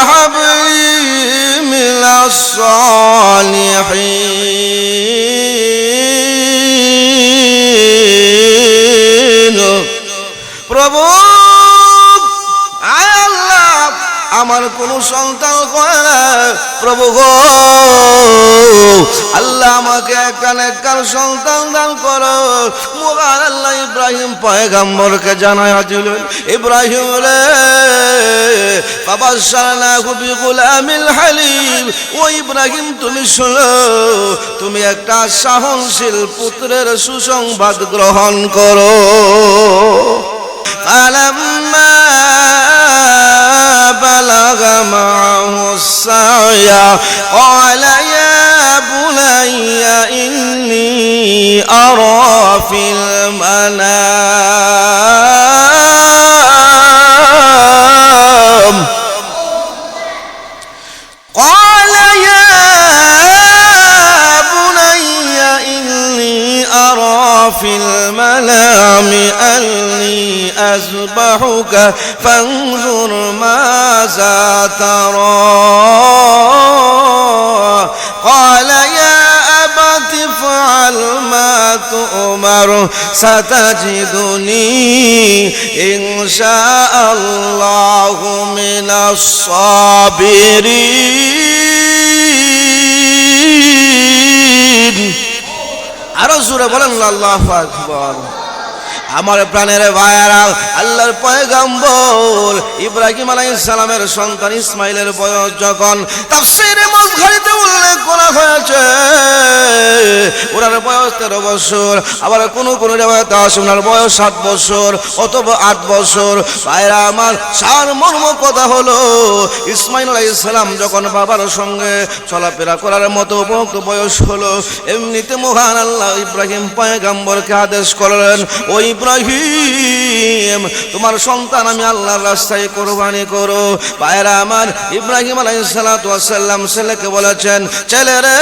هب لي من الصالحين প্রভু আয় আল্লাহ আমার কোন সন্তান হয় না প্রভু গো আল্লাহ আমাকে একটা নেককার সন্তান দান করো মহান আল্লাহ ইব্রাহিম পয়গম্বরকে জানায়া দিলেন ইব্রাহিম রে বাবাশারনাহু বিগুলামিল হালিম ও ইব্রাহিম তুমি শোনো তুমি একটা সহনশীল পুত্রের সুসংবাদ গ্রহণ করো ফালাম্মা بلغ معه السعي قال يا بني إني أرى في المنام قال يا بني إني أرى في المنام أني أذبحك فانظر ماذا ترى قال يا أبت افعل ما تؤمر ستجدني إن شاء الله من الصابرين আরো জোরে বলেন আল্লাহু আকবার আমার প্রাণের ভাইয়েরা আল্লাহর পয়গম্বর ইব্রাহিম আলাইহিস সালামের সন্তান ইসমাইলের বয়স যখন তাফসীরে মাযহারিতে উল্লেখ করা হয়েছে ওনার বয়স 13 বছর আবার কোন কোন রিওয়ায়াতে আছে ওনার বয়স 7 বছর অথবা 8 বছর ভাইরা আমার সারমর্ম কথা হলো ইসমাইল আলাইহিস সালাম যখন বাবার সঙ্গে চলাফেরা করার মতো উপযুক্ত বয়স হলো এমনিতে মহান আল্লাহ ইব্রাহিম পয়গম্বরকে আদেশ করলেন ওই ইব্রাহিম তোমার সন্তান আমি আল্লাহর রাস্তায় কুরবানি করো ভাইরা আমার ইব্রাহিম আলাইহিস সালাতু ওয়াস সালাম ছেলেকে বলেছেন ছেলে রে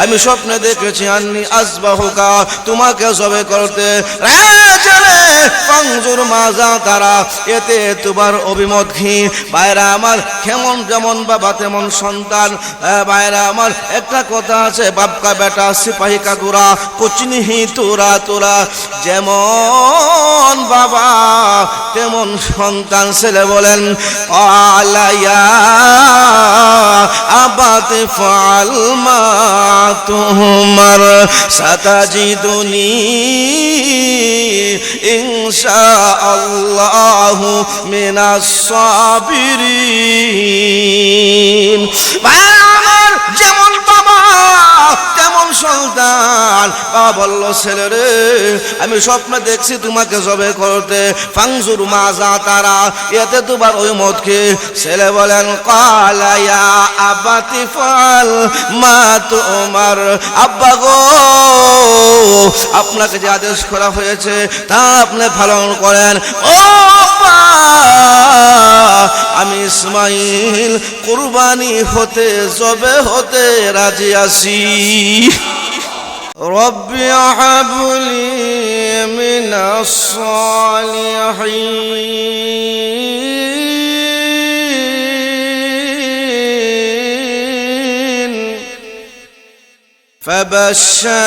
আমি স্বপ্নে দেখেছি আন্নি আসবাহুকা তোমাকে জবে করতে রে ছেলে ফানজুর মাজা তারা এতে তোমার অভিমত কি ভাইরা আমার কেমন যেমন বাবা তেমন সন্তান ভাইরা আমার একটা কথা আছে বাপ কা বেটা সিপাহী কা গুরা কুছ নেহি তোরা তোরা যেমন বাবা তেমন সন্তান ছেলে বলেন আলাইয়া আবাতে ফাল মা তুমার সাতাজিদুনি ইনশাআল্লাহু মিনাস সাবিরিন আমার যেমন বাবা তেমন সন্তান বাবা বলল ছেলে রে আমি স্বপ্নে দেখছি তোমাকে জবে করতে ফানজুর মাজা তারা এতে তোমার ওই মতকে ছেলে বলেন ক্বালা ইয়া আবাতি ফাল মা তুমার আব্বা গো আপনাকে যে আদেশ করা হয়েছে তা আপনি পালন করেন ও আব্বা আমি ইসমাইল কুরবানি হতে জবে হতে রাজি আছি রব্বি হাবলি মিনাস সালিহিন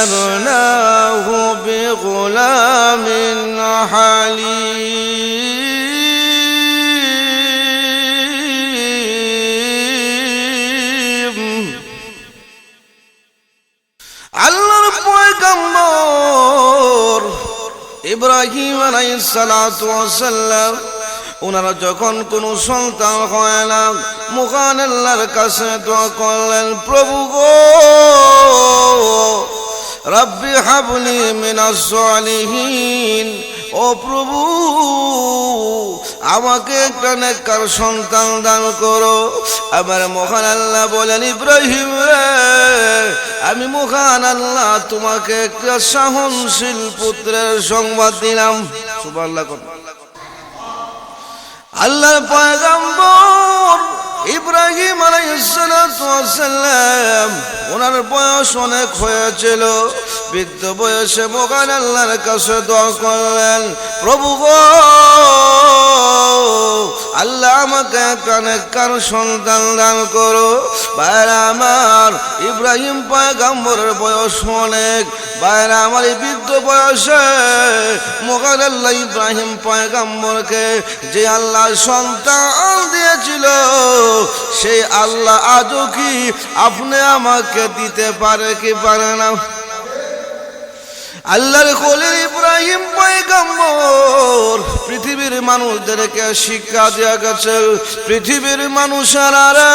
فبشرناه بغلام حليم আল্লাহর পয়গম্বর ইব্রাহিম আলাইহিস সালাতু ওয়াস সালাম ওনারা যখন কোনো সন্তান হয় না মহান আল্লাহর কাছে দোয়া করলেন প্রভু গো রব্বি হাবলি মিনাস সালিহিন ও প্রভু আমাকে একটা নেককার সন্তান দান করো আমার মহান আল্লাহ বলেন ইব্রাহিম রে আমি মহান আল্লাহ তোমাকে একটা সহনশীল পুত্রের সংবাদ দিলাম সুবহানাল্লাহ আল্লাহর পয়গম্বর ইব্রাহিম আলাইহিস সালাতু ওয়াস ওয়াসাল্লাম ওনার বয়স অনেক হয়েছিল, বৃদ্ধ বয়সে মহান আল্লাহর কাছে দোয়া করলেন, প্রভু গো আল্লাহ আমাকে কার সন্তান দান করো। ভাইরা আমার, ইব্রাহিম পয়গম্বরের বয়স অনেক, ভাইরা আমার এই বৃদ্ধ বয়সে মহান আল্লাহ ইব্রাহিম পয়গম্বরকে যে আল্লাহ সন্তান দিয়েছিল, সেই আল্লাহ আজও কি আপনি আমাকে দিতে পারে কি পারে না? আল্লাহর খলিল ইব্রাহিম পয়গম্বর পৃথিবীর মানুষদেরকে শিক্ষা দেয়া গেছে, পৃথিবীর মানুষেরা রে,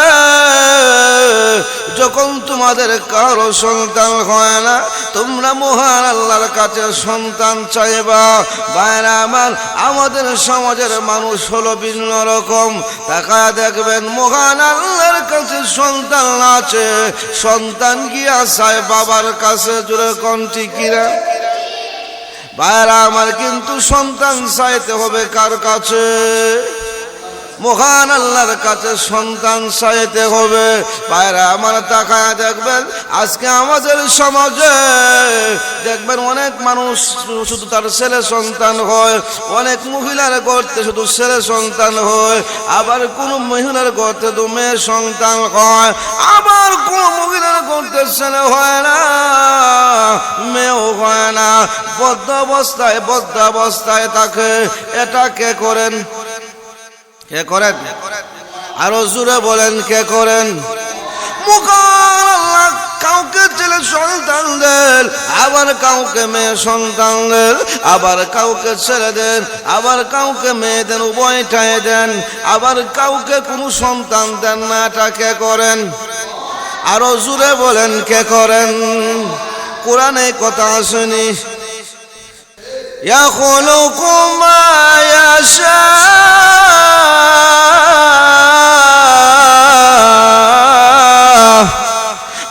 যখন তোমাদের কারো সন্তান হয় না, তোমরা মহান আল্লাহর কাছে সন্তান চাইবা। ভাইরা আমার, আমাদের সমাজের মানুষ হলো ভিন্ন রকম। তাকায় দেখবেন মহান আল্লাহর কাছে সন্তান আছে, সন্তান গিয়া চায় বাবার কাছে। জোরে কোন ঠিক কিনা? ভাইরা আমার, কিন্তু সন্তান চাইতে হবে কার কাছে? মহান আল্লাহর কাছে সন্তান চাইতে হবে। ভাইরা আমার, তাকায় দেখবেন আজকে আমাদের সমাজে দেখবেন অনেক মানুষ শুধু তার ছেলে সন্তান হয়, অনেক মহিলার গর্তে শুধু ছেলে সন্তান হয়, আবার কোন মহিলার গর্তে তো মেয়ে সন্তান হয়, আবার কোন মহিলার গর্তে ছেলে হয় না, মেয়েও হয় না, বদ্ধ অবস্থায় থাকে। এটা কে করেন? কে করেন? আরো জোরে বলেন, কে করেন? মহান আল্লাহ কাউকে ছেলে সন্তান দেন, আবার কাউকে মেয়ে সন্তান দেন, আবার কাউকে ছেলে দেন, আবার কাউকে মেয়ে দেন, উভয়টাই দেন, আবার কাউকে কোনো সন্তান দেন না। এটা কে করেন? আরো জোরে বলেন, কে করেন? কোরআনে কথা আসেনি, ইয়াখলুকু মা ইয়াশা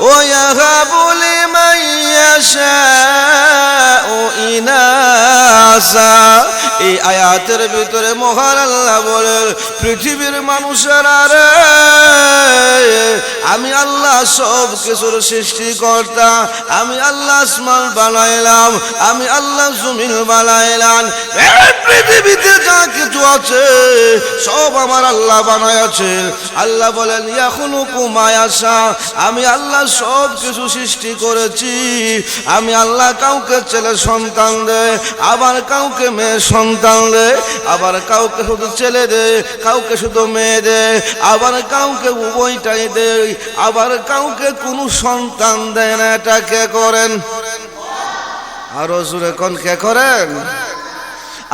ওয়া ইয়াহাবু লিমান ইয়াশাউ ইনাসা। এই আয়াতের ভিতরে মহান আল্লাহ বলেন, পৃথিবীর মানুষেরা রে, আমি আল্লাহ সব কিছুর সৃষ্টিকর্তা, আমি আল্লাহ আসমান বানাইলাম, আমি আল্লাহ জমিন বানাইলাম, পৃথিবীতে যা কিছু আছে সব আমার আল্লাহ বানাইছে। আল্লাহ বলেন, ইয়াখলুকু মা ইয়াশা, আমি আল্লাহ সব কিছু সৃষ্টি করেছি। আমি আল্লাহ কাউকে ছেলে সন্তান দেয়, আবার কাউকে মেয়ে সন্তান দেয়, আবার কাউকে শুধু ছেলে দেয়, কাউকে শুধু মেয়ে দেয়, আবার কাউকে উভয়টাই দেয়, আবার কাউকে কোনো সন্তান দেয় না। এটা কে করেন? আরো জোরে কোন কে করেন?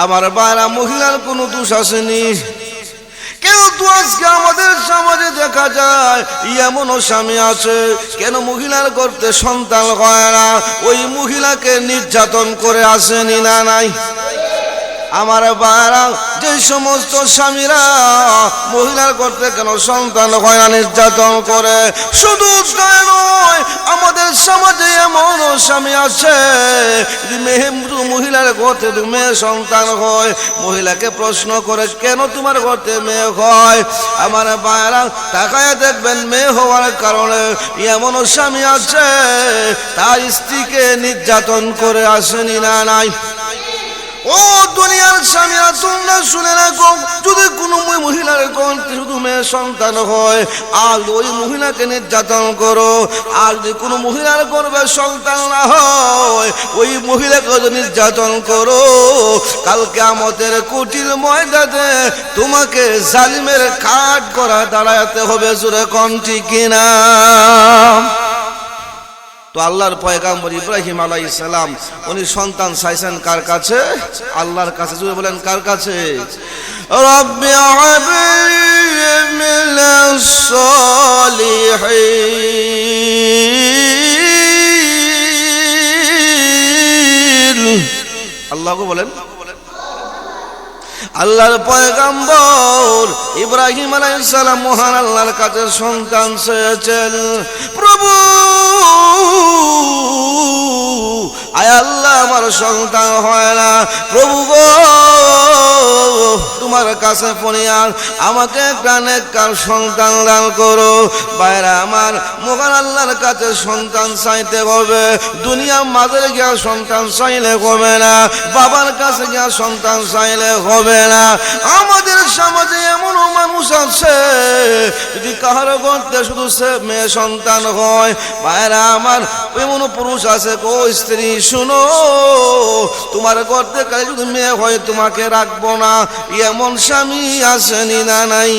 আমার বারা, মহিলার কোনো দোষ আসেনি, কিন্তু আজকে আমাদের সমাজে দেখা যায় এমনও স্বামী আছে, কেন মহিলার গর্ভে সন্তান হয় না, ওই মহিলাকে নির্যাতন করে আসেনি না নাই? আমার বারা, যে সমস্ত স্বামীরা মহিলার গর্ভে কেন সন্তান হয় না নির্যাতন করে, শুধু তাই নয়, আমাদের সমাজে এমন স্বামী আছে মহিলার গর্ভে মেয়ে সন্তান হয়, মহিলাকে প্রশ্ন করে কেন তোমার গর্ভে মেয়ে হয়? আমার বারা, তাকায় দেখবেন মেয়ে হওয়ার কারণে এমন স্বামী আছে তার স্ত্রীকে নির্যাতন করে আসেনি না নাই? ও দুনিয়ার স্বামীরা, তোমরা শুনে রাখো, যদি কোনো মহিলার গর্ভে শুধু মেয়ে সন্তান হয় আর ওই মহিলাকে নির্যাতন করো, আর যদি কোনো মহিলার গর্ভে সন্তান না হয় ওই মহিলাকে যদি নির্যাতন করো, কাল কিয়ামতের কঠিন ময়দানে তোমাকে জালিমের কাঠ করা দাঁড়াতে হবে। জোরে কোন ঠিক কিনা? তো আল্লাহর পয়গম্বর ইব্রাহিম আলাইহিস সালাম উনি সন্তান চাইছেন কার কাছে? আল্লাহর কাছে। জোরে বলেন, কার কাছে? রব্বি হাবলি মিনাস সলিহিন। আল্লাহকে বলেন। আল্লাহর পয়গম্বর ইব্রাহিম আলাইহিস সালাম মহান আল্লাহর কাছে সন্তান চেয়েছেন, প্রভু আয় আল্লাহ আমার সন্তান হয় না, প্রভু গো তোমার কাছে ফরিয়াদ আমাকে একটা নেককার সন্তান দান করো। বাইরা আমার মহান আল্লাহর কাছে সন্তান চাইতে হবে, দুনিয়া মাঝে গিয়া সন্তান চাইলে হবে না, বাবার কাছে গিয়া সন্তান চাইলে হবে না। আমাদের সমাজে এমন মানুষ আছে যদি কাহার করতে শুধু সে মেয়ে সন্তান হয়, বাইরা আমার এমন পুরুষ আছে কো স্ত্রী শুনো তোমার করতে কালে যদি মেয়ে হয় তোমাকে রাখবো না, এমন স্বামী আসেনি না নাই?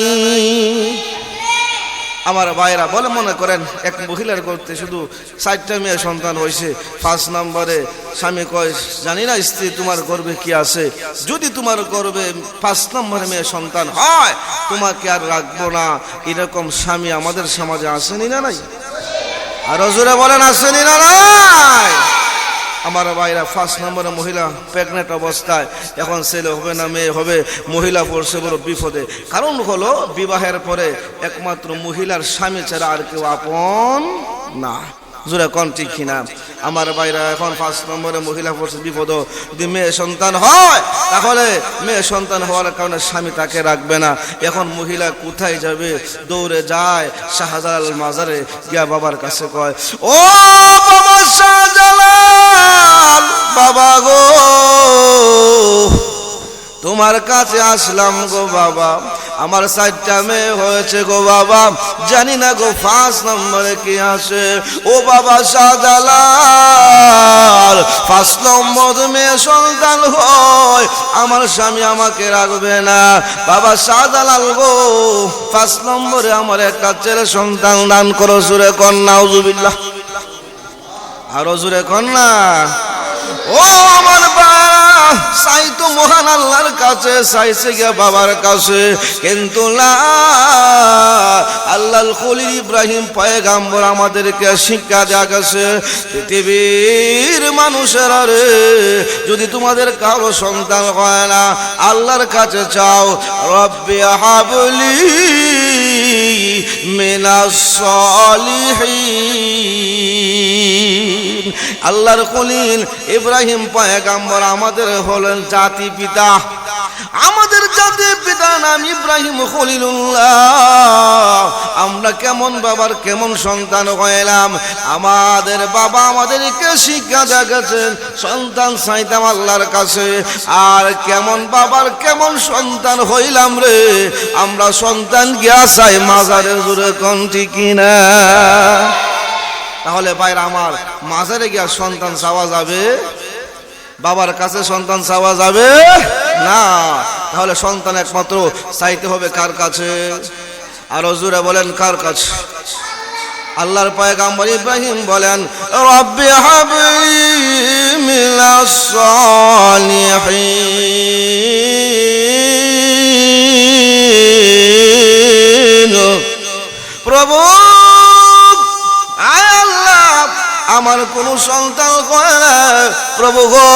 আমার ভাইরা বলে মনে করেন এক মহিলার করতে শুধু 4টা মেয়ে সন্তান হয়েছে, 5 নম্বরে স্বামী কয় জানি না স্ত্রী তোমার গর্বে কি আছে, যদি তোমার গর্বে 5 নম্বরে মেয়ে সন্তান হয় তোমাকে আর রাখবো না, এরকম স্বামী আমাদের সমাজে আসেনি না নাই? আর জোরে বলেন আসেনি না নাই? আমার ভাইরা 5 নম্বরে মহিলা প্রেগনেন্ট অবস্থায়, এখন ছেলে হবে না মেয়ে হবে, মহিলা পড়ছে বড় বিপদে। কারণ হলো বিবাহের পরে একমাত্র মহিলার স্বামী ছাড়া আর কেউ আপন না। জোরে কোন ঠিক কিনা? আমার ভাইরা এখন 5 নম্বরে মহিলা পড়ছে বিপদ, যদি মেয়ে সন্তান হয় তাহলে মেয়ে সন্তান হওয়ার কারণে স্বামী তাকে রাখবে না। এখন মহিলা কোথায় যাবে? দৌড়ে যায় শাহজালাল মাজারে গিয়া বাবার কাছে কয়, ও বাবা শাহজালাল, বাবা গো তোমার কাছে আসলাম গো বাবা, আমার 4টা মেয়ে হয়েছে গো বাবা, জানি না গো 5 নম্বরে কি আসে। ও বাবা শাহজালাল 5 নম্বর মেয়ে সন্তান হয় আমার স্বামী আমাকে রাখবে না। বাবা শাহজালাল গো 5 নম্বরে আমার একটা ছেলে সন্তান দান করো। জোরে কর নাউজুবিল্লাহ, আরো জোরে কর না। ও আমার চাই তো মহান আল্লাহর কাছে, চাইছে গিয়া বাবার কাছে, কিন্তু না, আল্লাহর খলিল ইব্রাহিম পয়গাম্বর আমাদেরকে শিক্ষা দেয়া গেছে, পৃথিবীর মানুষেরা রে যদি তোমাদের কারো সন্তান হয় না আল্লাহর কাছে চাও, রব্বি হাবলি মিনাস সালিহিন। আল্লাহর খলিল ইব্রাহিম পয়গাম্বর আমাদের হলেন জাতি পিতা, আমাদের জাতির পিতার নাম ইব্রাহিম খলিলুল্লাহ। আমরা কেমন বাবার কেমন সন্তান হইলাম, আমাদের বাবা আমাদেরকে শিক্ষা দেখাচ্ছেন সন্তান চাইতাম আল্লাহর কাছে, আর কেমন বাবার কেমন সন্তান হইলাম রে, আমরা সন্তান গিয়া চাই মাজারে। জোরে কোন ঠিক কিনা? তাহলে ভাইরা আমার মাজারে গিয়া সন্তান চাওয়া যাবে? বাবার কাছে সন্তান চাওয়া যাবে না। তাহলে সন্তান একমাত্র চাইতে হবে কার কাছে? আরো জোরে বলেন কার কাছে? আল্লাহর পয়গাম্বর ইব্রাহিম বলেন, রব্বি হাবলি মিনাস সালিহিন। প্রভু আয় আল্লাহ আমার কোন সন্তান হয় না, প্রভু গো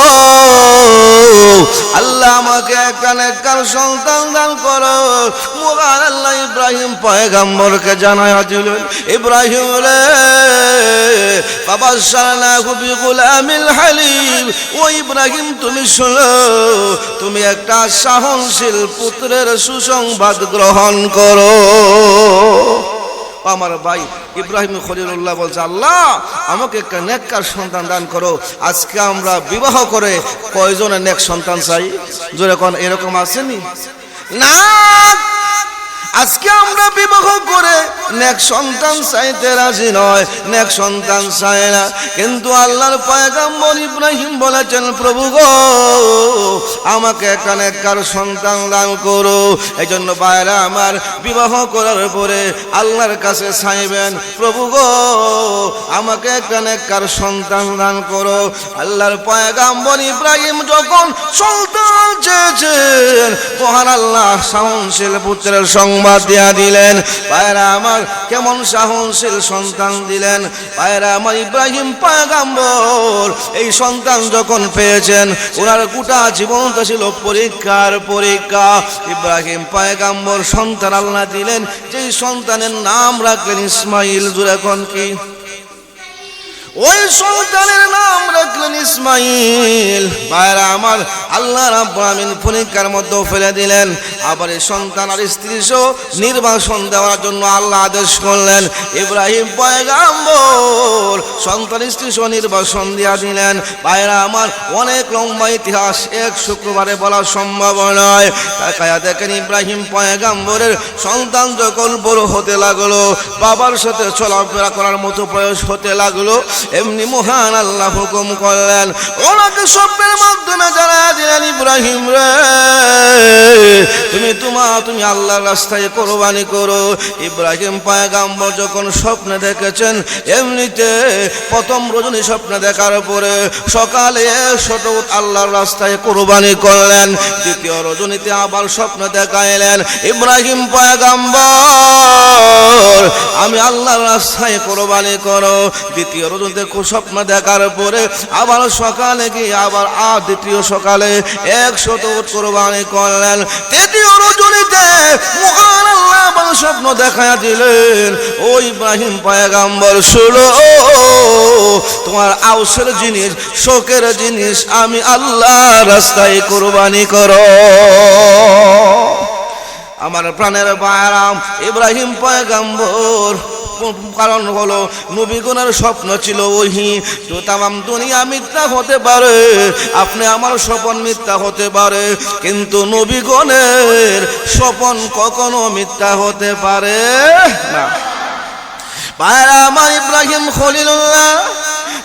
আল্লাহ আমাকে একটা নেককার সন্তান দান করো। মহান আল্লাহ ইব্রাহিম পয়গাম্বরকে জানায়া দিলেন, ইব্রাহিম রে ফাবাশশারনাহু বিগুলামিল হালিম। ও ইব্রাহিম তুমি শোনো, তুমি একটা সহনশীল পুত্রের সুসংবাদ গ্রহণ করো। আমার ভাই ইব্রাহিম খলিলুল্লাহ বলছে, আল্লাহ আমাকে একটা নেককার সন্তান দান করো। আজকে আমরা বিবাহ করে কয়জনের নেক সন্তান চাই? জোরে কোন এরকম আসেনি না? আজকে আমরা বিবাহ করে নেক সন্তান চাইতে রাজি নয়, নেক সন্তান চাই না। কিন্তু আল্লাহর পয়গাম্বর ইব্রাহিম বলেছেন, প্রভু গো আমাকে একটা নেককার সন্তান দান করো। এই জন্য ভাইরা আমার বিবাহ করার পরে আল্লাহর কাছে চাইবেন, প্রভু গো আমাকে একটা নেককার সন্তান দান করো। আল্লাহর পয়গাম্বর ইব্রাহিম যখন সন্তান চেয়েছেন, মহান আল্লাহ সহনশীল পুত্রের সংবাদ দিয়া দিলেন। ভাইরা আমার কেমন সহনশীল সন্তান দিলেন। ভাইরা আমার ইব্রাহিম পয়গাম্বর এই সন্তান যখন পেয়েছেন, ওনার গোটা জীবনটা ছিল পরীক্ষার পরীক্ষা। ইব্রাহিম পয়গাম্বর সন্তান আল্লাহ দিলেন, যেই সন্তানের নাম রাখলেন ইসমাইল। জোরে কোন কি? ওই সন্তানের নাম রাখলেন ইসমাইল। ভাইরা আমার, আল্লাহ রাব্বুল আমিন পরীক্ষার মধ্যে ফেলে দিলেন। আবার এই সন্তান আর স্ত্রী সহ নির্বাসন দেওয়ার জন্য আল্লাহ আদেশ করলেন। ইব্রাহিম পয়গাম্বর সন্তান স্ত্রী সহ নির্বাসন দিয়া দিলেন। ভাইরা আমার, অনেক লম্বা ইতিহাস, এক শুক্রবারে বলা সম্ভব নয়। তাকায়া দেখেন ইব্রাহিম পয়গাম্বরের সন্তান যখন বড় হতে লাগলো, বাবার সাথে চলাফেরা করার মতো বয়স হতে লাগলো, এমনি মহান আল্লাহ হুকুম করলেন, ওনাকে স্বপ্নের মাধ্যমে জানায়া দিলেন, ইব্রাহিম রে, তুমি আল্লাহর রাস্তায় কোরবানি করো। ইব্রাহিম পয়গাম্বর যখন স্বপ্নে দেখেছেন, এমনিতে প্রথম রজনী স্বপ্নে দেখার পরে সকালে 100 উট আল্লাহর রাস্তায় কোরবানি করলেন। দ্বিতীয় রজনীতে আবার স্বপ্ন দেখাইলেন, ইব্রাহিম পয়গাম্বর আমি আল্লাহর রাস্তায় কোরবানি করো। দ্বিতীয় রজনীতে স্বপ্ন দেখার পরে আবার সকালে গিয়ে আবার দ্বিতীয় সকালে 100 উট কোরবানি করলেন। তৃতীয় রজনীতে মহান আল্লাহ আবার স্বপ্ন দেখায়া দিলেন, ও ইব্রাহিম পয়গাম্বর শুনো, তোমার আউসের জিনিস, শোকের জিনিস আমি আল্লাহর রাস্তায় কোরবানি করো। আমার প্রাণের ভাইরা, ইব্রাহিম পয়গাম্বর কারণ হলো নবীগণের স্বপ্ন ছিল ওহি। তো তাম দুনিয়া মিথ্যা হতে পারে, আপনি আমার স্বপ্ন মিথ্যা হতে পারে, কিন্তু নবীগণের স্বপ্ন কখনো মিথ্যা হতে পারে না। ভাইরা আমার, ইব্রাহিম খলিলুল্লাহ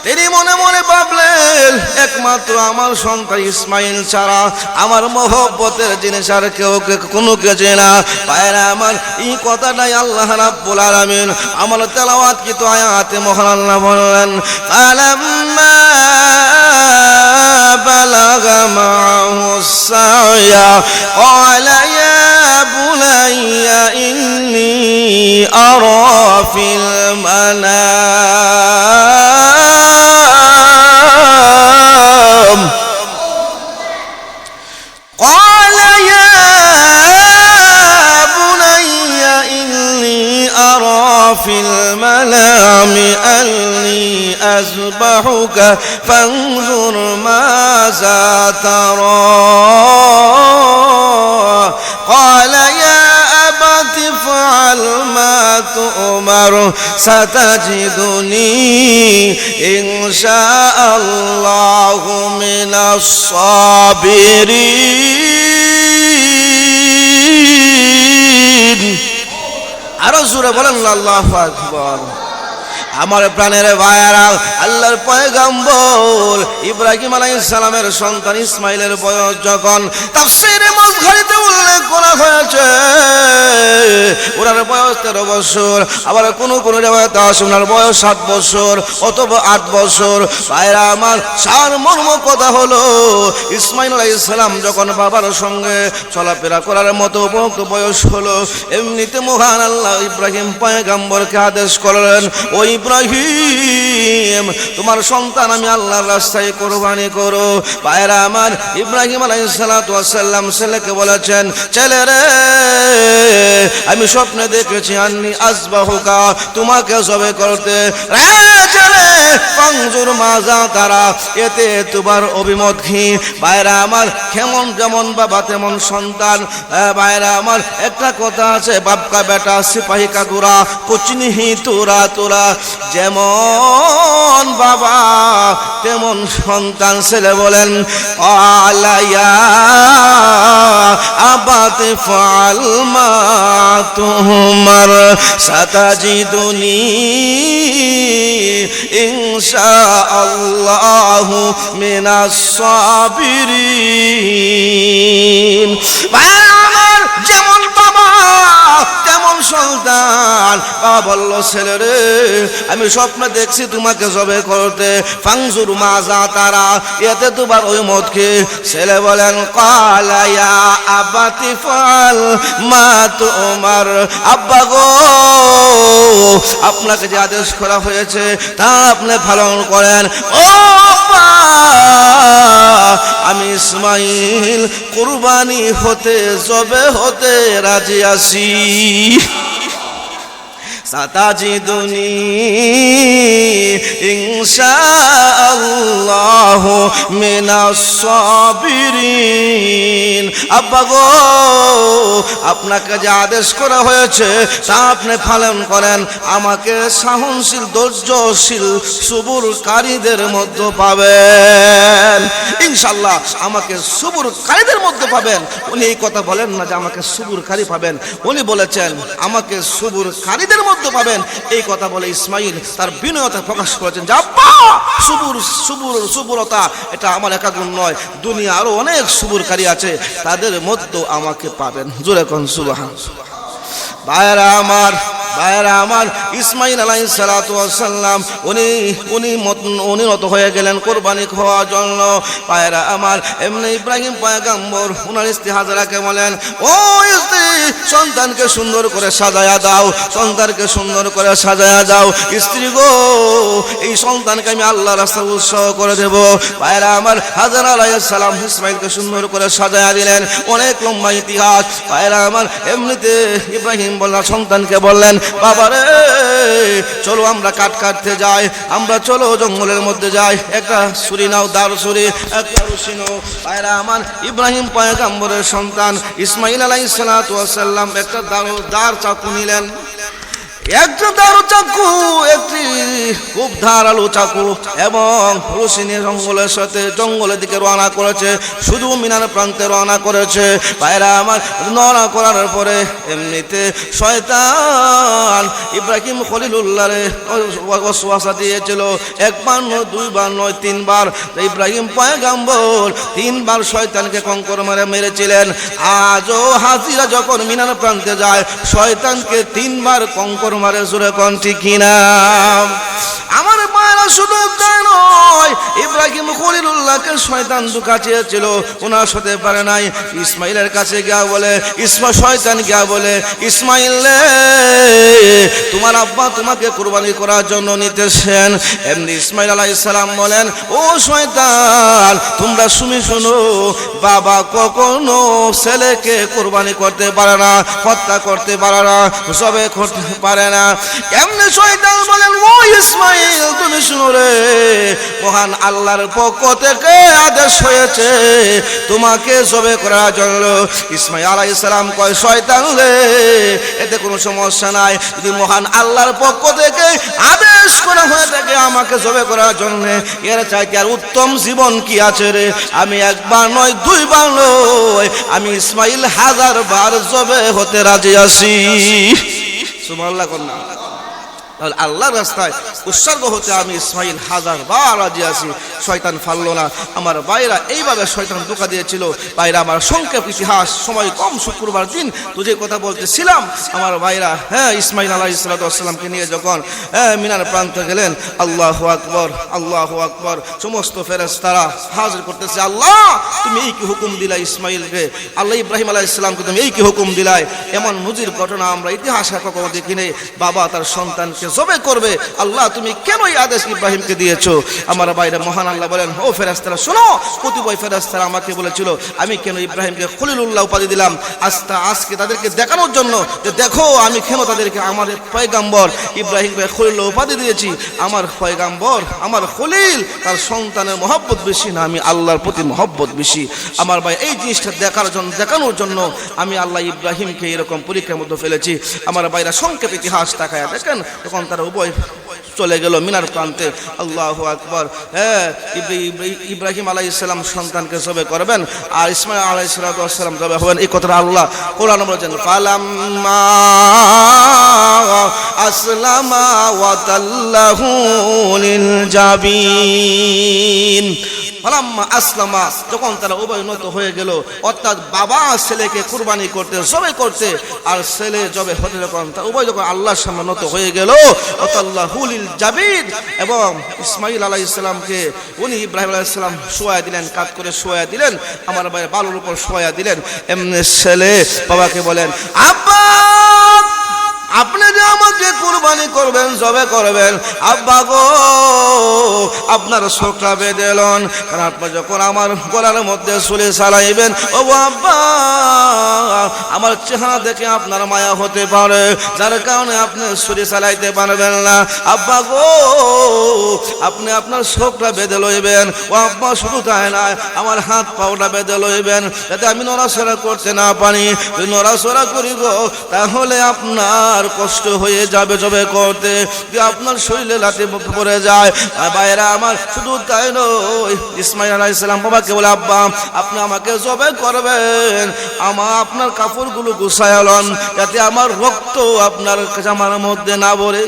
তিনি মনে মনে ভাবলেন, একমাত্র আমার সন্তান ইসমাইল ছাড়া আমার মহব্বতের জিনিস আর কেউ কোনো কেছে না। ভাইরা আমার, এই কথাটাই আল্লাহ রাব্বুল আলামিন আমার তেলাওয়াতকৃত আয়াতে মহান আল্লাহ বললেন, ফালাম্মা বালাগা মাহু সায়া ক্বালা ইয়া বুনাইয়া ইন্নী আরা ফিল মানাম قال يا بني إني أرى في المنام أني أذبحك فانظر ماذا ترى قال يا أبت افعل ما تؤمر ستجدني إن شاء الله من الصابرين। আরো জোরে বলেন আল্লাহু আকবার। আমার প্রাণের ভাইয়েরা, আল্লাহর পয়গাম্বর ইব্রাহিম আলাইহিস সালামের সন্তান ইসমাইলের বয়স যখন তাফসীরে মাযহারিতে উল্লেখ করা হয়েছে, ওনার বয়স 13 বছর, আবার কোন রিওয়ায়াতে আছে ওনার বয়স 7 বছর অথবা 8 বছর। ভাইরা আমার, সারমর্ম কথা হলো, ইসমাইল আলাইহিস সালাম যখন বাবার সঙ্গে চলাফেরা করার মতো বয়স হলো, এমনিতে মহান আল্লাহ ইব্রাহিম পয়গাম্বরকে আদেশ করলেন, ওই ইব্রাহিম তোমার সন্তান আমি আল্লাহর রাস্তায় কোরবানি করো। ভাইরা আমার, ইব্রাহিম আলাইহিস সালাতু ওয়াস সালাম ছেলেকে বলেছেন, ছেলে রে, আমি স্বপ্নে দেখেছি আন্নি আযবাহুকা, তোমাকে জবে করতে। রে ছেলে, ফানজুর মাজা তারা, এতে তোমার অভিমত কি? ভাইরা আমার, কেমন যেমন বাবা তেমন সন্তান। ভাইরা আমার, একটা কথা আছে, বাপ কা বেটা সিপাহী কা গুরা কুছ नहीं তোরা তোরা, যেমন বাবা তেমন সন্তান। ছেলে বলেন, আলাইয়া আবাতে ফাল মা তুমার সাতাজিদুনি ইনশাআল্লাহু মিনাস সাবিরিন। আমার যেমন বাবা তেমন সন্তান। বাবা বলল, ছেলে রে, আমি স্বপ্নে দেখছি তোমাকে জবে করতে, ফানজুর মাজা তারা, এতে তোমার ওই মতকে। ছেলে বলেন, ক্বালা ইয়া আবাতি ফাল মা তুমার, আব্বা গো, আপনাকে যে আদেশ করা হয়েছে তা আপনি পালন করেন। ও আব্বা, আমি ইসমাইল কুরবানি হতে জবে হতে রাজি আছি। সাতাজিদুনি ইনশাআল্লাহু মিনাস সাবিরিন। আব্বা গো, আপনাকে যে আদেশ করা হয়েছে তা আপনি পালন করেন, আমাকে সহনশীল ধৈর্যশীল সবুরকারীদের মধ্যে পাবেন ইনশাআল্লাহ, আমাকে সবুরকারীদের মধ্যে পাবেন। উনি এই কথা বলেন না যে আমাকে সবুরকারী পাবেন, উনি বলেছেন আমাকে সবুরকারীদের মধ্যে পাবেন। এই কথা বলে ইসমাইল তার বিনয়তা প্রকাশ করেছেন যে আব্বা, সবুরতা এটা আমার একা গুণ নয়, দুনিয়া আরো অনেক সবুরকারী আছে, তাদের মধ্যে আমাকে পাবেন। জোরে কোন সুবহানাল্লাহ। ভাইরা আমার, ইসমাইল আলাইহিস সালাতু ওয়াস সালাম উনি নত হয়ে গেলেন কুরবানি খাওয়ার জন্য। ভাইরা আমার, এমনি ইব্রাহিম পয়গম্বর উনার স্ত্রী হাজরাকে বলেন, ও স্ত্রী, সন্তানকে সুন্দর করে সাজায়া দাও, সন্তানকে সুন্দর করে সাজায়া দাও। স্ত্রী গো, এই সন্তানকে আমি আল্লাহর রাস্তায় উৎসর্গ করে দেব। ভাইরা আমার, হাজরা আলাইহিস সালাম ইসমাইলকে সুন্দর করে সাজায়া দিলেন। অনেক লম্বা ইতিহাস। ভাইরা আমার, এমনিতে ইব্রাহিম বললেন, সন্তানকে বললেন, বাবারে চলো আমরা কাটতে যাই, আমরা চলো জঙ্গলের মধ্যে যাই, একটা ছুরি নাও, দাঁড় ছুরি, একটা রশি নাও। ভাইরা আমার, ইব্রাহিম পয়গম্বরের সন্তান ইসমাইল আলাইহিস সালাতু ওয়াস সালাম একটা দাঁড় চাকু নিলেন। একটা দারু চাকু, একটি খুব ধারালো চাকু, এবং রশি নিয়ে জঙ্গলের দিকে রওনা করেছে। শুধু মিনার প্রান্তে রওনা করেছে। ভাইরা আমার, রওনা করার পরে এমনিতে শয়তান ইব্রাহিম খলিলুল্লাহরে ওয়াসওয়াসা দিয়েছিল। একবার নয়, দুইবার নয়, তিনবার। ইব্রাহিম পয়গম্বর তিনবার শয়তানকে কঙ্কর মেরেছিলেন। আজও হাজিরা যখন মিনার প্রান্তে যায়, শয়তানকে তিনবার কঙ্কর মারে। জোরে কোন ঠিক কিনা? আমার মায়েরা শুধু তাই নয়, ইব্রাহিম খলিলুল্লাহকে শয়তান ধোঁকা দিয়েছিল, ওনার সাথে পারে নাই। ইসমাইলের কাছে গিয়া বলে, শয়তান গিয়া বলে, ইসমাইল রে, তোমার আব্বা তোমাকে কুরবানি করার জন্য নিতেছেন। এমনি ইসমাইল আলাইহিস সালাম বলেন, ও শয়তান, তোমরা শোনো, বাবা কখনো ছেলেকে কুরবানি করতে পারে না, হত্যা করতে পারে না, জবে করতে পারে না। এমনি শয়তান বলেন, ও ইসমাইল, তুমি শুনো রে, মহান আল্লাহর পক্ষ থেকে আদেশ হয়েছে তোমাকে জবে করার জন্য। ইসমাইল আলাইহিস সালাম কয়, শয়তান রে, এতে কোনো সমস্যা নাই, যদি মহান আল্লাহর পক্ষ থেকে আদেশ করা হয়ে থাকে আমাকে জবে করার জন্য, এর চাইতে আর উত্তম জীবন কি আছে রে? আমি একবার নয়, দুইবার নয়, আমি ইসমাইল 1000 বার জবে হতে রাজি আছি। সুবহানাল্লাহ কন্যা। তাহলে আল্লাহর রাস্তায় উৎসর্গ হতে আমি ইসমাইল 1000 বার রাজি আছি। শয়তান ফাললো না। আমার ভাইরা, এইভাবে শয়তান ধোঁকা দিয়েছিল। ভাইরা আমার, সংক্ষেপ ইতিহাস, সময় কম, শুক্রবার দিন তো যে কথা বলতেছিলাম, আমার ভাইরা, ইসমাইল আলাইহিস সালামকে নিয়ে যখন মিনার প্রান্তে গেলেন, আল্লাহু আকবার, আল্লাহু আকবার, সমস্ত ফেরেশতারা হাজির করতেছে, আল্লাহ তুমি এই কি হুকুম দিলা ইসমাইলকে, আল্লাহ ইব্রাহিম আলাইহিস সালামকে তুমি এই কি হুকুম দিলাই। এমন মুজির ঘটনা আমরা ইতিহাসে কখনো দেখিনি। বাবা তার সন্তানকে জবে করবে, আল্লাহ তুমি কেন এই আদেশ ইব্রাহিমকে দিয়েছো? আমার ভাইরা, মহান আল্লাহ বলেন, ও ফেরেশতারা শোনো, কতিপয় ফেরেশতারা আমাকে বলেছিল আমি কেন ইব্রাহিমকে খলিলুল্লাহ উপাধি দিলাম, আজকে তাদেরকে দেখানোর জন্য যে দেখো আমি কেন তাদেরকে আমার পয়গম্বর ইব্রাহিমকে খলিলুল্লাহ উপাধি দিয়েছি। আমার পয়গম্বর, আমার খলিল, তার সন্তানের মহব্বত বেশি না, আমি আল্লাহর প্রতি মহব্বত বেশি। আমার ভাই, এই জিনিসটা দেখানোর জন্য আমি আল্লাহ ইব্রাহিমকে এরকম পরীক্ষার মধ্যে ফেলেছি। আমার ভাইরা, সংক্ষেপ ইতিহাস তাকায়া দেখেন, তখন তারা উভয় চলে গেল মিনার প্রান্তে। আল্লাহু আকবার। ইব্রাহিম আলাইহিস সালাম সন্তানকে জবে করবেন, আর ইসমাইল আলাইহিস সালাম জবে হবেন। এই কথাটা আল্লাহ কোরআন বলেছেন, ফালাম্মা আসলামা ওয়া তাল্লাহু লিল জাবিন। ফালাম্মা আসলামা, যখন তারা উভয় নত হয়ে গেল, অর্থাৎ বাবা ছেলেকে কুরবানি করতে, জবে করতে, আর ছেলে জবে হতে, যখন উভয় যখন আল্লাহর সামনে নত হয়ে গেল, ওয়াতাল্লাহু লিল জাবিন, এবং ইসমাইল আলাইহিস সালামকে উনি ইব্রাহিম আলাইহিস সালাম শোয়া দিলেন, কাত করে শোয়া দিলেন, আমার ভাই বালুর উপর শোয়া দিলেন। এমনি ছেলে বাবাকে বলেন, আব্বা আপনি যে আমাকে কুরবানি করবেন জবে করবেন, আব্বা গো আপনার চোখটা বেঁধে লন, কারণ আপনি যখন আমার গলার মধ্যে ছুরি চালাইবেন ও আব্বা আমার চেহারা দেখে আপনার মায়া হতে পারে, যার কারণে আপনি ছুরি চালাইতে পারবেন না। আব্বা গো আপনি আপনার চোখটা বেঁধে লইবেন ও আব্বা, শুধু তাই না আমার হাত পাওটা বেঁধে লইবেন যাতে আমি নড়াচড়া করতে না পারি। যদি নড়াচড়া করি গো তাহলে আপনার কষ্ট হয়ে যাবে জবে করতে, যে আপনার শরীরে লাথি পড়ে যায়। বাইরা আমার শুধু তাই নয়, ইসমাইল আলাইহিস সালাম বাবাকে বলে আব্বা আপনি আমাকে জবে করবেন, আপনার কাপড়গুলো গুছায় লন যাতে আমার রক্ত আপনার জামার মধ্যে না পড়ে।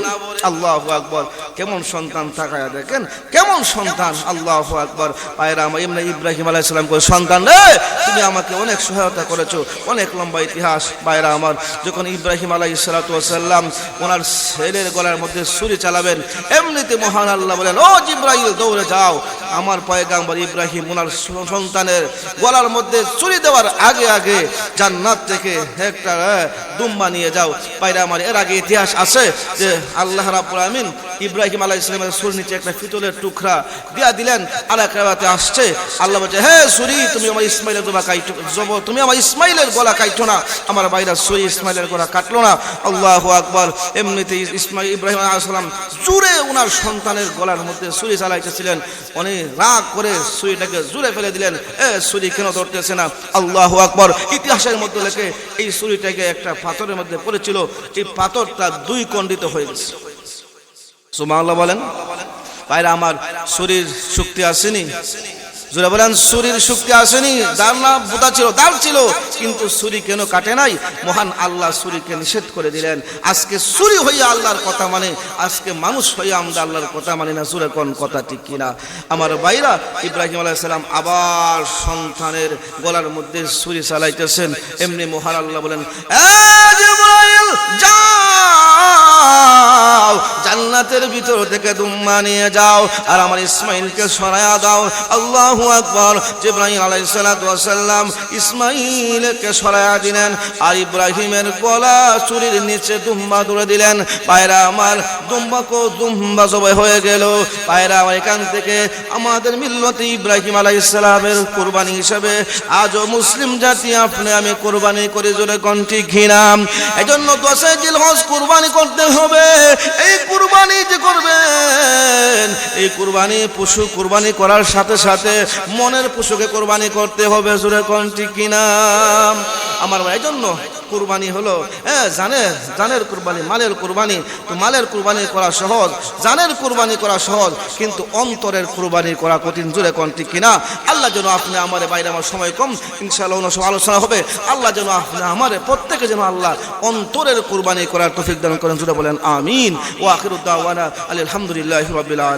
আল্লাহু আকবার, কেমন সন্তান তাকায়া দেখেন, কেমন সন্তান। আল্লাহু আকবার। পায়রা আমার ইব্রাহিম আলাইহিস সালাম কই সন্তান রে তুমি আমাকে অনেক সহায়তা করেছো, অনেক লম্বা ইতিহাস। পায়রা আমার যখন ইব্রাহিম আলাইহিস সালাতু ওয়াস সালাম ওনার ছেলের গলার মধ্যে ছুরি চালাবেন, এমনিতে মহান আল্লাহ বলেন ও জিবরাইল দৌড়ে যাও, আমার পয়গম্বর ইব্রাহিম ওনার সন্তানের গলার মধ্যে ছুরি দেওয়ার আগে আগে জান্নাত থেকে একটা দুম্বা নিয়ে যাও। পায়রা আমার এর আগে ইতিহাস আছে যে আল্লাহ রাব্বুল আমিন ইব্রাহিম আলাইহিস সালামের ছুরির নিচে একটা পিতলের টুকরা দিয়া দিলেন। আর এক রাতে আসছে আল্লাহ বলছে হে ছুরি তুমি আমার ইসমাইলের গলা কাটো, তুমি আমার ইসমাইলের গলা কাটো না। আমার বাইরা ছুরি ইসমাইলের গলা কাটলো না। আল্লাহু আকবার। এমনিতেই ইব্রাহিম আলাইহিস সালাম জোরে ওনার সন্তানের গলার মধ্যে ছুরি চালাইতেছিলেন, অনেক রাগ করে ছুরিটাকে জোরে ফেলে দিলেন, এ ছুরি কেন ধরতেছে না। আল্লাহু আকবার। ইতিহাসের মধ্যে লেখে এই ছুরিটাকে একটা পাথরের মধ্যে পড়েছিল, এই পাথরটা দুই খণ্ডিত হয়ে গেছে। সুবহানাল্লাহ বলেন। ভাইরা আমার ছুরির শক্তি আসেনি, জোরে বলেন ছুরির শক্তি আসেনি। দাঁড় না বোতা ছিল, দাঁড় ছিল, কিন্তু ছুরি কেন কাটে নাই? মহান আল্লাহ ছুরিকে নিষেধ করে দিলেন। আজকে ছুরি হইয়া আল্লাহর কথা মানে, আজকে মানুষ হইয়া আমরা আল্লাহর কথা মানি না। জোরে কোন কথা ঠিক কিনা? আমার ভাইরা ইব্রাহিম আলাইহিস সালাম আবার সন্তানের গলার মধ্যে ছুরি চালাইতেছেন, এমনি মহান আল্লাহ বলেন এ জিবরাইল যাও, জান্নাতের ভিতর থেকে দুম্বা নিয়ে যাও আর আমার ইসমাইলকে সরায়া দাও। আল্লাহু আকবার। জিবরাইল আলাইহিস সালাতু ওয়াস সালাম ইসমাইলকে সরায়া দিলেন আর ইব্রাহিমের গলা ছুরির নিচে দুম্বা ধরে দিলেন। পায়রা আমার দুম্বা জবাই হয়ে গেল। পায়রা আমার এখান থেকে আমাদের মিল্লতে ইব্রাহিম আলাইহিস সালামের কুরবানি হিসেবে আজও মুসলিম জাতি আপনি আমি কুরবানি করে জোরে কোন ঠিক ঘিনা। এজন্য 10 জিলহজ কুরবানি করতে হবে। এই কুরবানি যে করবেন, এই কুরবানি পশু কুরবানি করার সাথে সাথে মনের পশুকে কুরবানি করতে হবে। জোরে কোন ঠিক কিনা আমার? এই জন্য কুরবানি হলো জানের কুরবানি, মালের কুরবানি। তো মালের কুরবানি করা সহজ, জানের কুরবানি করা সহজ, কিন্তু অন্তরের কুরবানি করা কঠিন। জোরে কোন ঠিক কিনা? আল্লাহ যেন আপনি আমার বাইরে, আমার সময় কম, ইনশাআল্লাহ অন্য সময় আলোচনা হবে। আল্লাহ যেন আপনি আমার প্রত্যেকে যেন আল্লাহ অন্তরের কুরবানি করার তৌফিক দান করেন। জোরে বলেন আমিন। ওয়া আখিরু দাওয়ানা আলহামদুলিল্লাহি রাব্বিল আলামিন।